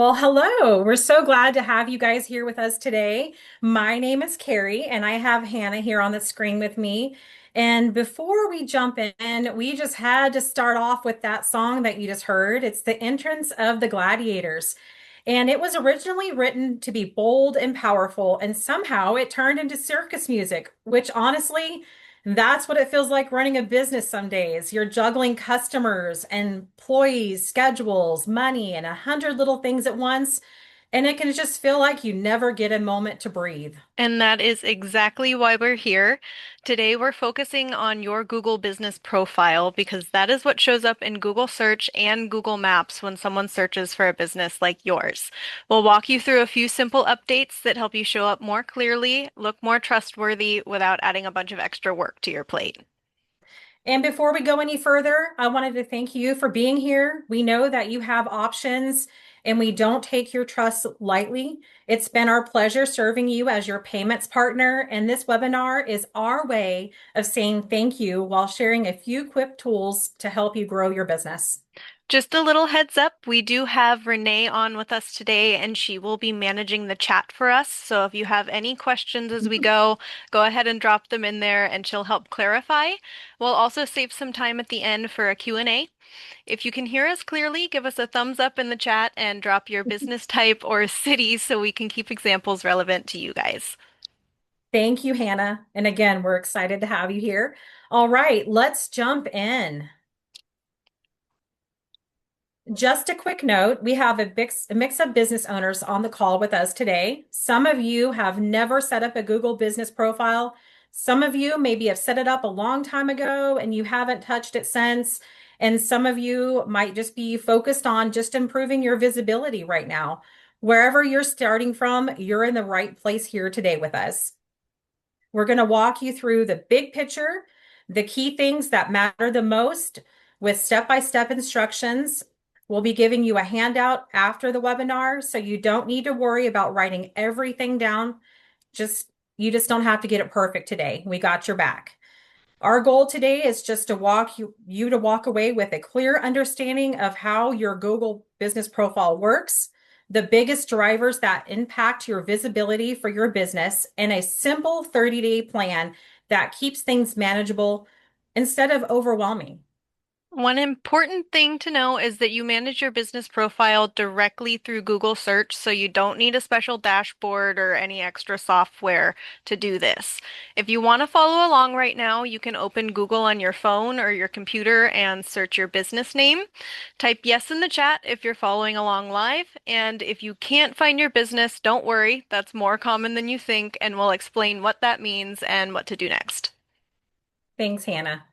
Well, hello. We're so glad to have you guys here with us today. My name is Carrie, and I have Hannah here on the screen with me. And before we jump in, we just had to start off with that song that you just heard. It's the entrance of the gladiators. And it was originally written to be bold and powerful, and somehow it turned into circus music, which honestly, that's what it feels like running a business some days. You're juggling customers and employees, schedules, money, and 100 little things at once. And it can just feel like you never get a moment to breathe. And that is exactly why we're here. Today, we're focusing on your Google business profile because that is what shows up in Google Search and Google Maps when someone searches for a business like yours. We'll walk you through a few simple updates that help you show up more clearly, look more trustworthy without adding a bunch of extra work to your plate. And before we go any further, I wanted to thank you for being here. We know that you have options and we don't take your trust lightly. It's been our pleasure serving you as your payments partner. And this webinar is our way of saying thank you while sharing a few quick tools to help you grow your business. Just a little heads up, we do have Renee on with us today, and she will be managing the chat for us. So if you have any questions as we go ahead and drop them in there, and she'll help clarify. We'll also save some time at the end for a Q&A. If you can hear us clearly, give us a thumbs up in the chat and drop your business type or city so we can keep examples relevant to you guys. Thank you, Hannah. And again, we're excited to have you here. All right, let's jump in. Just a quick note, we have a mix of business owners on the call with us today. Some of you have never set up a Google business profile. Some of you maybe have set it up a long time ago and you haven't touched it since. And some of you might just be focused on just improving your visibility right now. Wherever you're starting from, you're in the right place here today with us. We're going to walk you through the big picture, the key things that matter the most with step-by-step instructions. We'll be giving you a handout after the webinar, so you don't need to worry about writing everything down. You just don't have to get it perfect today. We got your back. Our goal today is just to you to walk away with a clear understanding of how your Google business profile works, the biggest drivers that impact your visibility for your business, and a simple 30-day plan that keeps things manageable instead of overwhelming. One important thing to know is that you manage your business profile directly through Google Search, so you don't need a special dashboard or any extra software to do this. If you want to follow along right now, you can open Google on your phone or your computer and search your business name. Type yes in the chat if you're following along live, and if you can't find your business, don't worry, that's more common than you think, and we'll explain what that means and what to do next. Thanks, Hannah.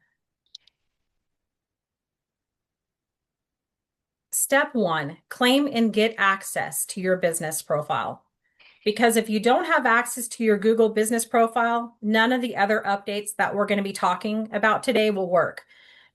Step one, claim and get access to your business profile. Because if you don't have access to your Google business profile, none of the other updates that we're going to be talking about today will work.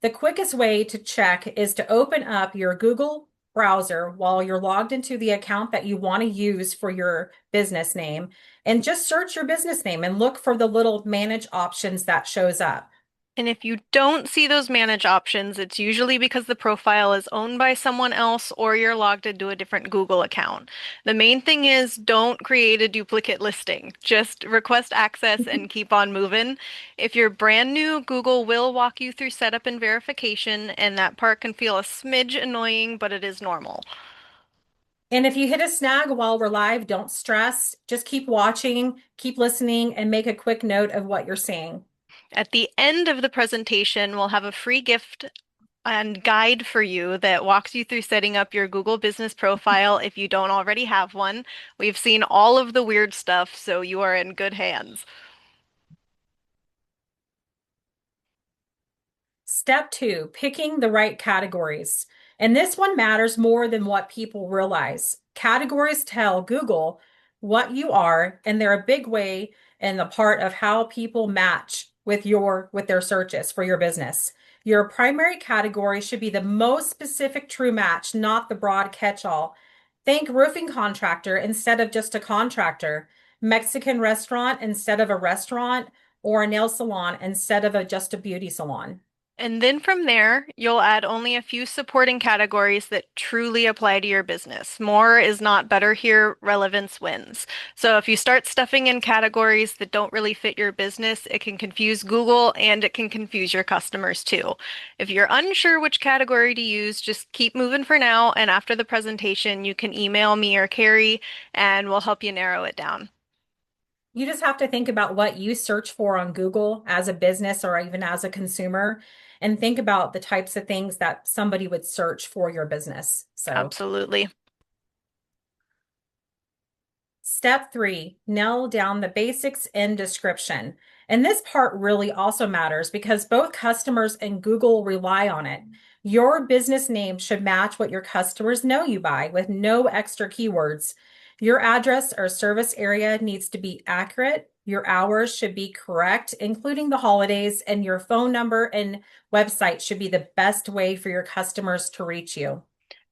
The quickest way to check is to open up your Google browser while you're logged into the account that you want to use for your business name and just search your business name and look for the little manage options that shows up. And if you don't see those manage options, it's usually because the profile is owned by someone else or you're logged into a different Google account. The main thing is don't create a duplicate listing. Just request access and keep on moving. If you're brand new, Google will walk you through setup and verification, and that part can feel a smidge annoying, but it is normal. And if you hit a snag while we're live, don't stress. Just keep watching, keep listening, and make a quick note of what you're seeing. At the end of the presentation, we'll have a free gift and guide for you that walks you through setting up your Google business profile if you don't already have one. We've seen all of the weird stuff, so you are in good hands. Step two, picking the right categories. And this one matters more than what people realize. Categories tell Google what you are, and they're a big way in the part of how people match with their searches for your business. Your primary category should be the most specific true match, not the broad catch-all. Think roofing contractor instead of just a contractor, Mexican restaurant instead of a restaurant, or a nail salon instead of just a beauty salon. And then from there, you'll add only a few supporting categories that truly apply to your business. More is not better here, relevance wins. So if you start stuffing in categories that don't really fit your business, it can confuse Google and it can confuse your customers too. If you're unsure which category to use, just keep moving for now. And after the presentation, you can email me or Carrie and we'll help you narrow it down. You just have to think about what you search for on Google as a business or even as a consumer, and think about the types of things that somebody would search for your business. So, Absolutely. step three, nail down the basics in description. And this part really also matters because both customers and Google rely on it. Your business name should match what your customers know you by with no extra keywords. Your address or service area needs to be accurate. Your hours should be correct, including the holidays, and your phone number and website should be the best way for your customers to reach you.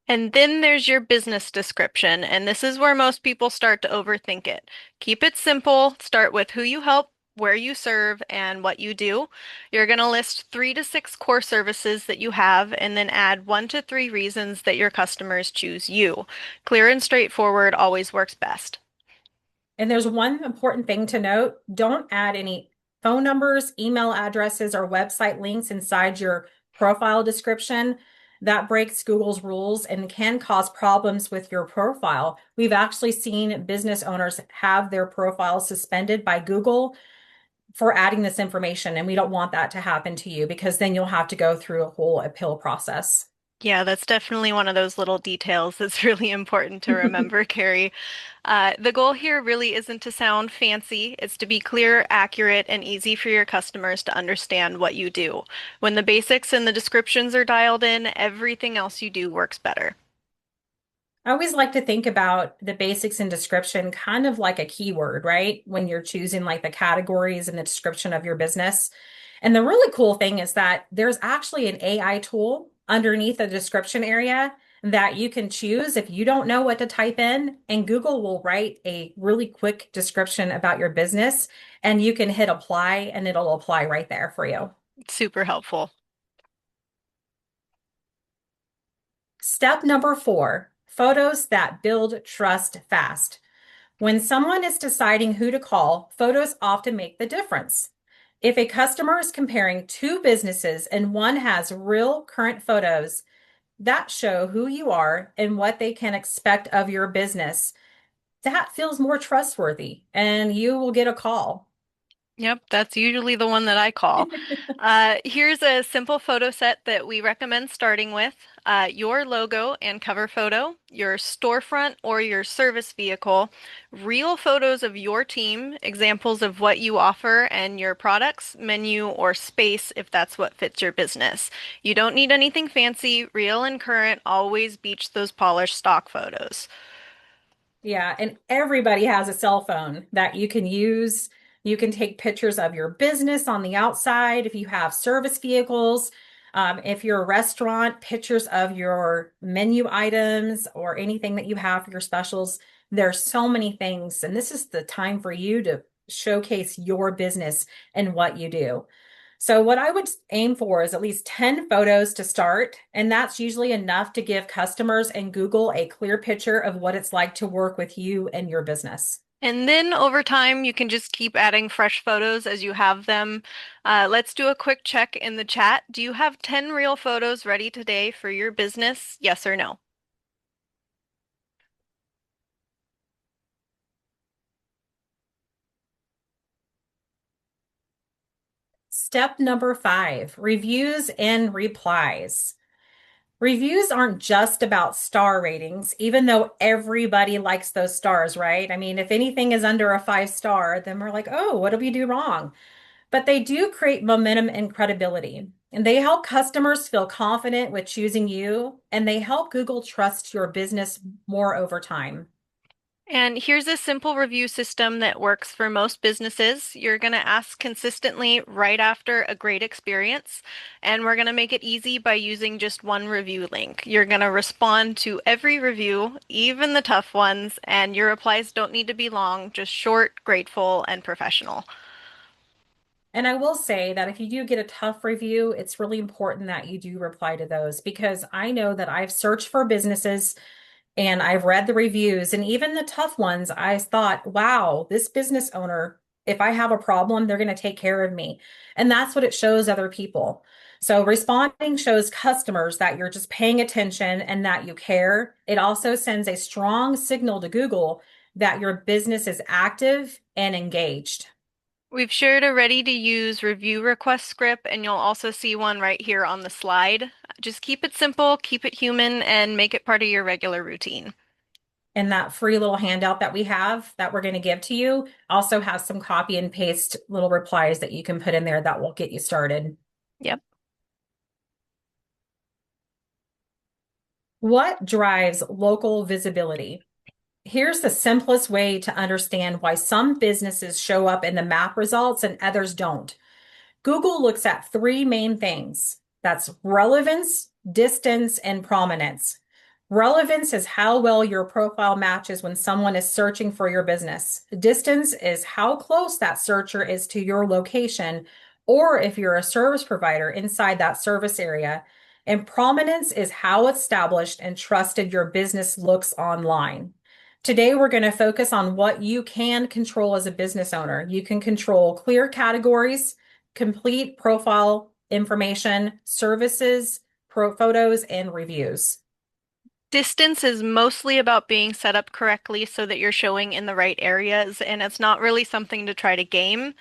And then there's your business description, and this is where most people start to overthink it. Keep it simple, start with who you help, where you serve, and what you do. You're going to list 3 to 6 core services that you have, and then add 1 to 3 reasons that your customers choose you. Clear and straightforward always works best. And there's one important thing to note. Don't add any phone numbers, email addresses, or website links inside your profile description. That breaks Google's rules and can cause problems with your profile. We've actually seen business owners have their profiles suspended by Google for adding this information, and we don't want that to happen to you because then you'll have to go through a whole appeal process. Yeah, that's definitely one of those little details that's really important to remember, Carrie. The goal here really isn't to sound fancy. It's to be clear, accurate, and easy for your customers to understand what you do. When the basics and the descriptions are dialed in, everything else you do works better. I always like to think about the basics and description kind of like a keyword, right? When you're choosing like the categories and the description of your business. And the really cool thing is that there's actually an AI tool underneath the description area that you can choose if you don't know what to type in, and Google will write a really quick description about your business, and you can hit apply and it'll apply right there for you. Super helpful. Step number four, photos that build trust fast. When someone is deciding who to call, photos often make the difference. If a customer is comparing two businesses and one has real current photos that show who you are and what they can expect of your business, that feels more trustworthy and you will get a call. Yep, that's usually the one that I call. Here's a simple photo set that we recommend starting with. Your logo and cover photo, your storefront or your service vehicle, real photos of your team, examples of what you offer and your products, menu, or space if that's what fits your business. You don't need anything fancy, real and current always beats those polished stock photos. Yeah, and everybody has a cell phone that you can use. You can take pictures of your business on the outside if you have service vehicles. If you're a restaurant, pictures of your menu items or anything that you have for your specials. There's so many things, and this is the time for you to showcase your business and what you do. So what I would aim for is at least 10 photos to start, and that's usually enough to give customers and Google a clear picture of what it's like to work with you and your business. And then over time, you can just keep adding fresh photos as you have them. Let's do a quick check in the chat. Do you have 10 real photos ready today for your business? Yes or no? Step number five, reviews and replies. Reviews aren't just about star ratings, even though everybody likes those stars, right? I mean, if anything is under a 5 star, then we're like, oh, what did we do wrong? But they do create momentum and credibility. And they help customers feel confident with choosing you, and they help Google trust your business more over time. And here's a simple review system that works for most businesses. You're going to ask consistently right after a great experience, and we're going to make it easy by using just one review link. You're going to respond to every review, even the tough ones, and your replies don't need to be long, just short, grateful, and professional. And I will say that if you do get a tough review, it's really important that you do reply to those because I know that I've searched for businesses and I've read the reviews, and even the tough ones, I thought, wow, this business owner, if I have a problem, they're going to take care of me. And that's what it shows other people. So responding shows customers that you're just paying attention and that you care. It also sends a strong signal to Google that your business is active and engaged. We've shared a ready-to-use review request script, and you'll also see one right here on the slide. Just keep it simple, keep it human, and make it part of your regular routine. And that free little handout that we have that we're going to give to you also has some copy and paste little replies that you can put in there that will get you started. Yep. What drives local visibility? Here's the simplest way to understand why some businesses show up in the map results and others don't. Google looks at three main things. That's relevance, distance, and prominence. Relevance is how well your profile matches when someone is searching for your business. Distance is how close that searcher is to your location, or if you're a service provider inside that service area. And prominence is how established and trusted your business looks online. Today, we're going to focus on what you can control as a business owner. You can control clear categories, complete profile information, services, photos, and reviews. Distance is mostly about being set up correctly so that you're showing in the right areas, and it's not really something to try to game.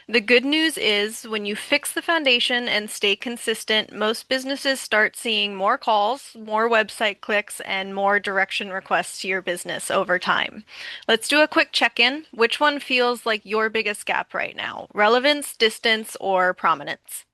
The good news is when you fix the foundation and stay consistent, most businesses start seeing more calls, more website clicks, and more direction requests to your business over time. Let's do a quick check-in. Which one feels like your biggest gap right now? Relevance, distance, or prominence?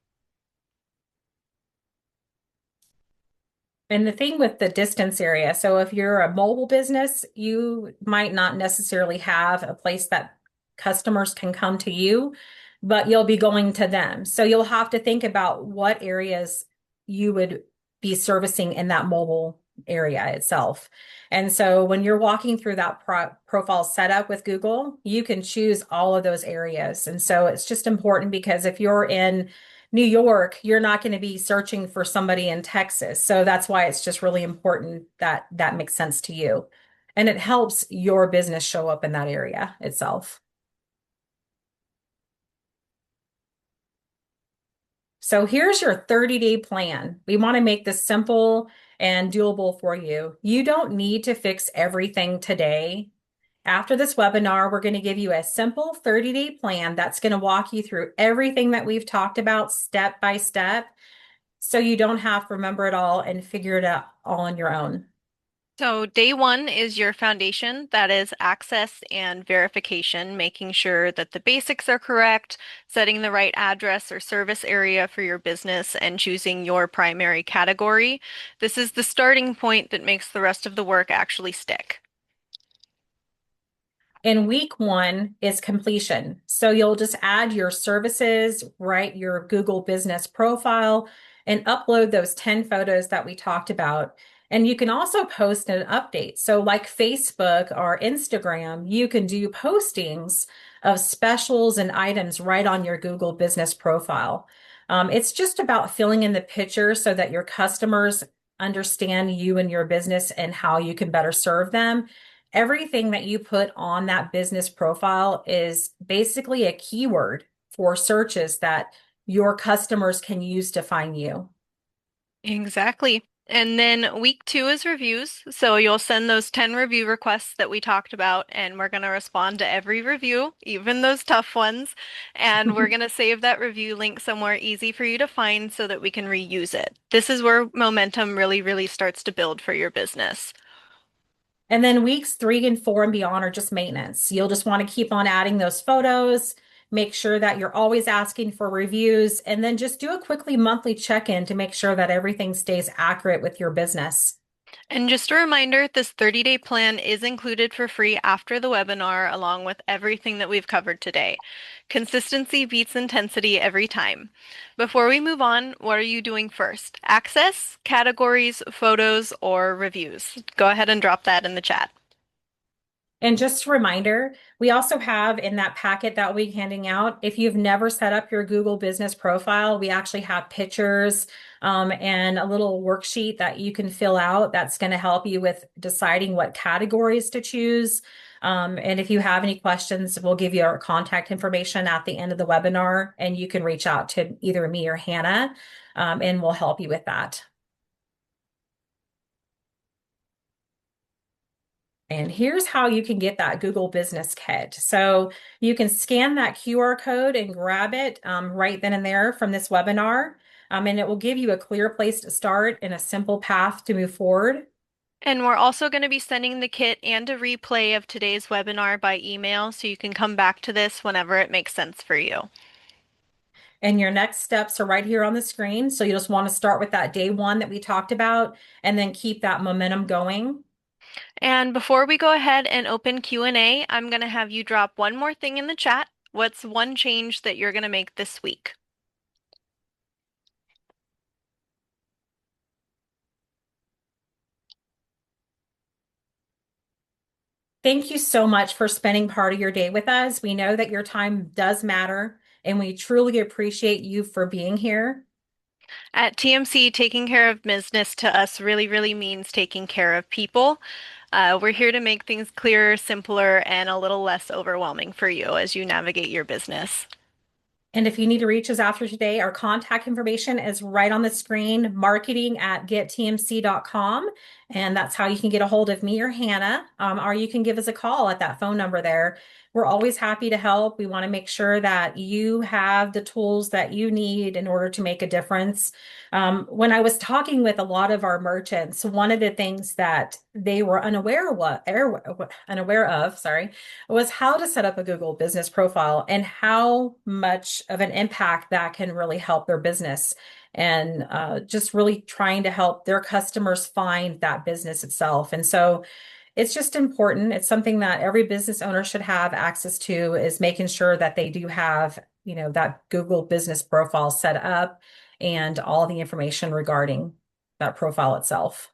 And the thing with the distance area, so if you're a mobile business, you might not necessarily have a place that customers can come to you, but you'll be going to them. So you'll have to think about what areas you would be servicing in that mobile area itself. And so when you're walking through that profile setup with Google, you can choose all of those areas. And so it's just important because if you're in New York, you're not going to be searching for somebody in Texas. So that's why it's just really important that that makes sense to you. And it helps your business show up in that area itself. So here's your 30-day plan. We want to make this simple and doable for you. You don't need to fix everything today. After this webinar, we're going to give you a simple 30-day plan that's going to walk you through everything that we've talked about step by step so you don't have to remember it all and figure it out all on your own. So, day one is your foundation. That is access and verification, making sure that the basics are correct, setting the right address or service area for your business, and choosing your primary category. This is the starting point that makes the rest of the work actually stick. In week one is completion. So you'll just add your services, write your Google business profile, and upload those 10 photos that we talked about. And you can also post an update. So, like Facebook or Instagram, you can do postings of specials and items right on your Google business profile. It's just about filling in the picture so that your customers understand you and your business and how you can better serve them. Everything that you put on that business profile is basically a keyword for searches that your customers can use to find you. Exactly. And then week two is reviews. So you'll send those 10 review requests that we talked about, and we're going to respond to every review, even those tough ones. And we're going to save that review link somewhere easy for you to find so that we can reuse it. This is where momentum really, really starts to build for your business. And then weeks 3 and 4 and beyond are just maintenance. You'll just want to keep on adding those photos, make sure that you're always asking for reviews, and then just do a quickly monthly check-in to make sure that everything stays accurate with your business. And just a reminder, this 30-day plan is included for free after the webinar, along with everything that we've covered today. Consistency beats intensity every time. Before we move on, what are you doing first? Access, categories, photos, or reviews? Go ahead and drop that in the chat. And just a reminder, we also have in that packet that we're handing out, if you've never set up your Google business profile, we actually have pictures and a little worksheet that you can fill out that's going to help you with deciding what categories to choose. And if you have any questions, we'll give you our contact information at the end of the webinar, and you can reach out to either me or Hannah, and we'll help you with that. And here's how you can get that Google Business Kit. So you can scan that QR code and grab it right then and there from this webinar. And it will give you a clear place to start and a simple path to move forward. And we're also going to be sending the kit and a replay of today's webinar by email, so you can come back to this whenever it makes sense for you. And your next steps are right here on the screen. So you just want to start with that day one that we talked about and then keep that momentum going. And before we go ahead and open Q&A, I'm going to have you drop one more thing in the chat. What's one change that you're going to make this week? Thank you so much for spending part of your day with us. We know that your time does matter, and we truly appreciate you for being here. At TMC, taking care of business to us really, really means taking care of people. We're here to make things clearer, simpler, and a little less overwhelming for you as you navigate your business. And if you need to reach us after today, our contact information is right on the screen, marketing@gettmc.com. And that's how you can get a hold of me or Hannah, or you can give us a call at that phone number there. We're always happy to help. We want to make sure that you have the tools that you need in order to make a difference. When I was talking with a lot of our merchants, one of the things that they were unaware of, sorry, was how to set up a Google business profile and how much of an impact that can really help their business, and just really trying to help their customers find that business itself. And so it's just important. It's something that every business owner should have access to, is making sure that they do have, that Google business profile set up and all the information regarding that profile itself.